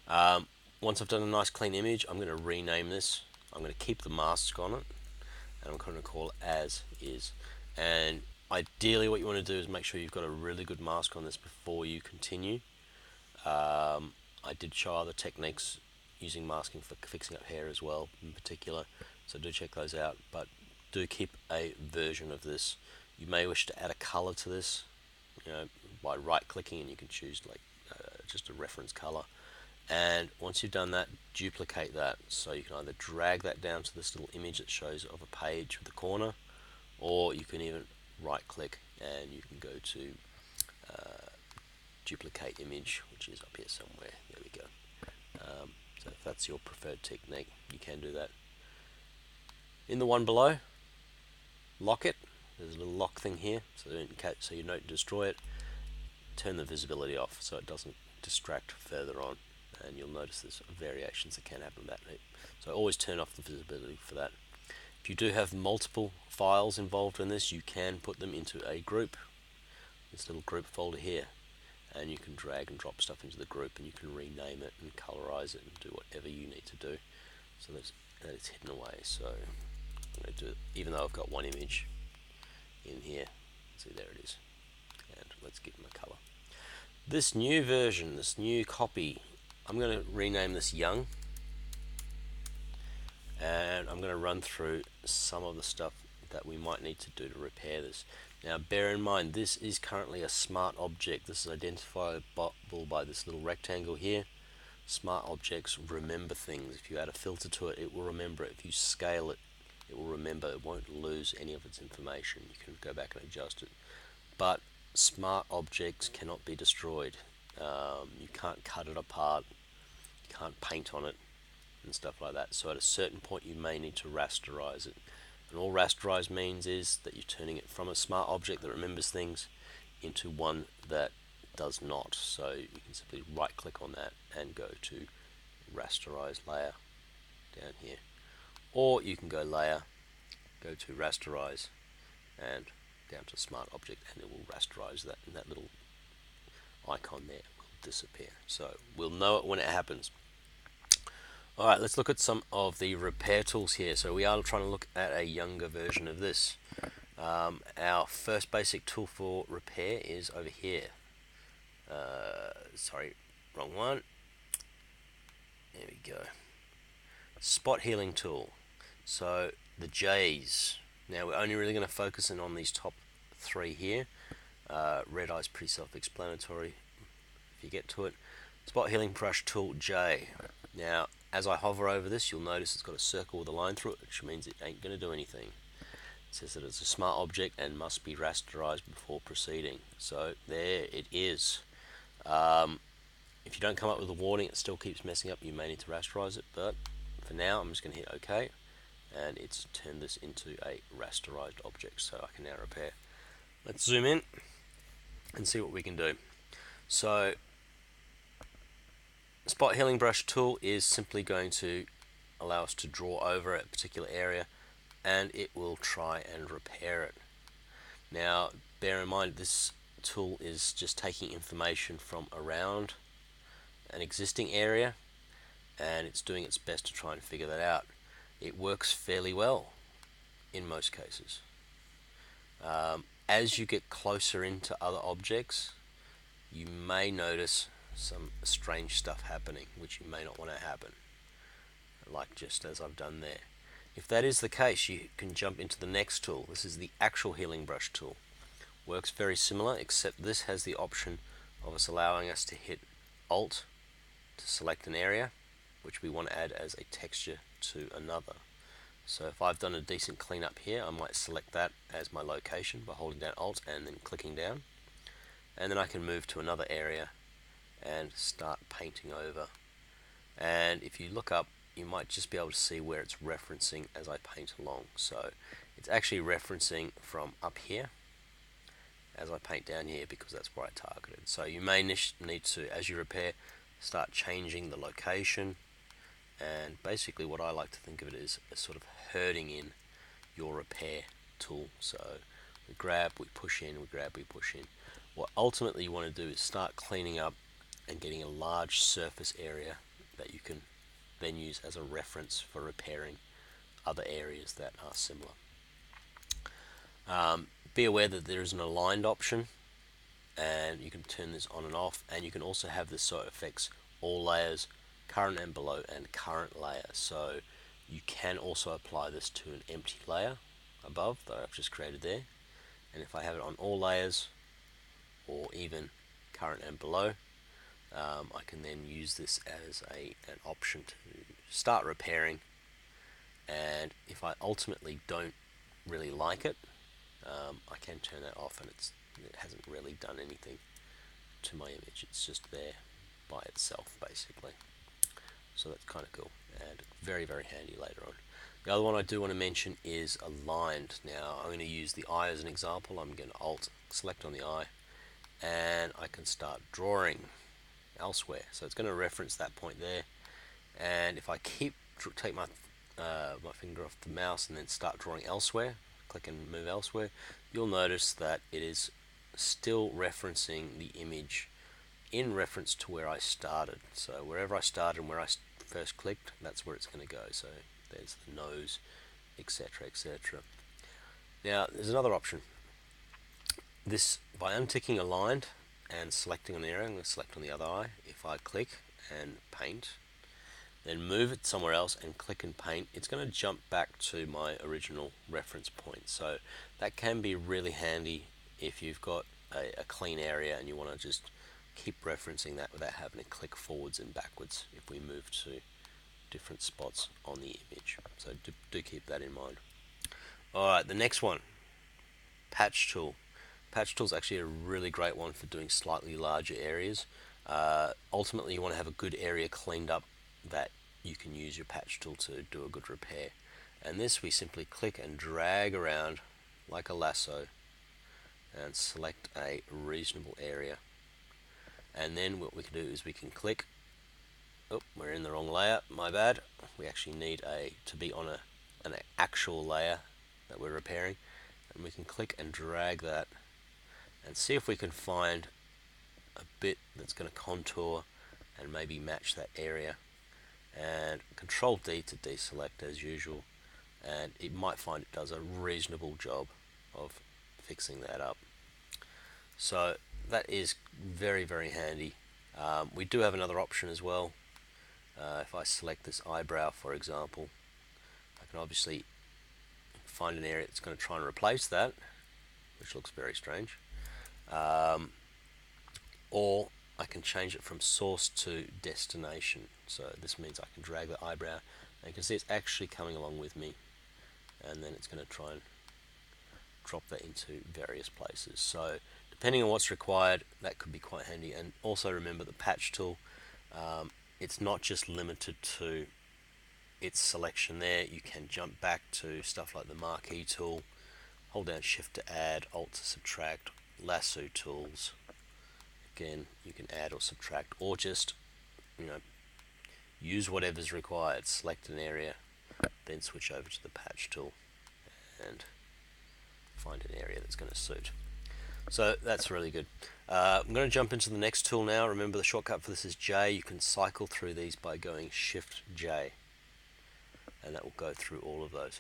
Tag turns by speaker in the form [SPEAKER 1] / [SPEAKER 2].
[SPEAKER 1] Once I've done a nice clean image, I'm going to rename this. I'm going to keep the mask on it, and I'm going to call it as is. And ideally what you want to do is make sure you've got a really good mask on this before you continue. I did show other techniques using masking for fixing up hair as well in particular, so do check those out, but do keep a version of this. You may wish to add a color to this, by right clicking, and you can choose like just a reference color. And once you've done that, duplicate that. So you can either drag that down to this little image that shows of a page with the corner, or you can even right click and you can go to duplicate image, which is up here somewhere. There we go. So if that's your preferred technique, you can do that. In the one below, lock it. There's a little lock thing here, so you don't destroy it. Turn the visibility off so it doesn't distract further on, and you'll notice there's variations that can happen with that. So always turn off the visibility for that. If you do have multiple files involved in this, you can put them into a group, this little group folder here, and you can drag and drop stuff into the group, and you can rename it and colorize it and do whatever you need to do so that it's hidden away. So I'm going to do it, even though I've got one image in here. See, there it is. And let's give them a color. This new version, this new copy, I'm going to rename this Young, and I'm going to run through some of the stuff that we might need to do to repair this. Now bear in mind, this is currently a smart object. This is identifiable by this little rectangle here. Smart objects remember things. If you add a filter to it, it will remember it. If you scale it, it will remember. It won't lose any of its information. You can go back and adjust it. But smart objects cannot be destroyed. You can't cut it apart. You can't paint on it and stuff like that. So at a certain point you may need to rasterize it. And all rasterize means is that you're turning it from a smart object that remembers things into one that does not. So you can simply right click on that and go to rasterize layer down here. Or you can go layer, go to rasterize, and down to smart object, and it will rasterize that, and that little icon there will disappear. So we'll know it when it happens. Alright, let's look at some of the repair tools here. So we are trying to look at a younger version of this. Our first basic tool for repair is over here. Sorry, wrong one. There we go. Spot healing tool. So the J's. Now we're only really going to focus in on these top three here. Red eye's pretty self-explanatory if you get to it. Spot healing brush tool J. Now as I hover over this, you'll notice it's got a circle with a line through it, which means it ain't going to do anything. It says that it's a smart object and must be rasterized before proceeding. So there it is. If you don't come up with a warning, it still keeps messing up, you may need to rasterize it, but for now I'm just going to hit OK, and it's turned this into a rasterized object, so I can now repair. Let's zoom in and see what we can do. So spot healing brush tool is simply going to allow us to draw over a particular area, and it will try and repair it. Now bear in mind, this tool is just taking information from around an existing area, and it's doing its best to try and figure that out. It works fairly well in most cases. As you get closer into other objects, you may notice some strange stuff happening which you may not want to happen, like just as I've done there. If that is the case, you can jump into the next tool. This is the actual healing brush tool. Works very similar, except this has the option of us allowing us to hit Alt to select an area which we want to add as a texture to another. So if I've done a decent cleanup here, I might select that as my location by holding down Alt and then clicking down, and then I can move to another area and start painting over. And if you look up, you might just be able to see where it's referencing as I paint along. So it's actually referencing from up here as I paint down here, because that's where I targeted. So you may need to, as you repair, start changing the location, and basically what I like to think of it is as sort of herding in your repair tool. So we grab, we push in, we grab, we push in. What ultimately you want to do is start cleaning up and getting a large surface area that you can then use as a reference for repairing other areas that are similar. Be aware that there is an aligned option, and you can turn this on and off, and you can also have this so it affects all layers, current and below, and current layer. So you can also apply this to an empty layer above that I've just created there, and if I have it on all layers or even current and below, I can then use this as an option to start repairing. And if I ultimately don't really like it, I can turn that off, and it hasn't really done anything to my image. It's just there by itself basically. So that's kind of cool and very, very handy later on. The other one I do want to mention is aligned. Now I'm going to use the eye as an example. I'm going to Alt select on the eye, and I can start drawing elsewhere. So it's going to reference that point there, and if I take my my finger off the mouse and then start drawing elsewhere, click and move elsewhere, you'll notice that it is still referencing the image in reference to where I started. So wherever I started and where I first clicked, that's where it's going to go. So there's the nose, etc., etc. Now there's another option. This, by unticking aligned and selecting an area, I'm going to select on the other eye. If I click and paint, then move it somewhere else and click and paint, it's going to jump back to my original reference point. So that can be really handy if you've got a clean area and you want to just keep referencing that without having to click forwards and backwards if we move to different spots on the image. So do keep that in mind. Alright, the next one, patch tool. Patch tool is actually a really great one for doing slightly larger areas. Ultimately you want to have a good area cleaned up that you can use your patch tool to do a good repair. And this we simply click and drag around like a lasso and select a reasonable area. And then what we can do is we can click, oh, we're in the wrong layer, my bad. We actually need to be on an actual layer that we're repairing, and we can click and drag that and see if we can find a bit that's going to contour and maybe match that area, and Control D to deselect as usual, and it might find it does a reasonable job of fixing that up. So that is very, very handy. We do have another option as well. If I select this eyebrow, for example, I can obviously find an area that's going to try and replace that, which looks very strange. Or I can change it from source to destination. So this means I can drag the eyebrow, and you can see it's actually coming along with me, and then it's going to try and drop that into various places. So depending on what's required, that could be quite handy. And also remember the patch tool, it's not just limited to its selection there. You can jump back to stuff like the marquee tool, hold down shift to add, alt to subtract, lasso tools. Again, you can add or subtract, or just, use whatever's required. Select an area, then switch over to the patch tool and find an area that's going to suit. So that's really good. I'm going to jump into the next tool now. Remember the shortcut for this is J. You can cycle through these by going Shift J, and that will go through all of those.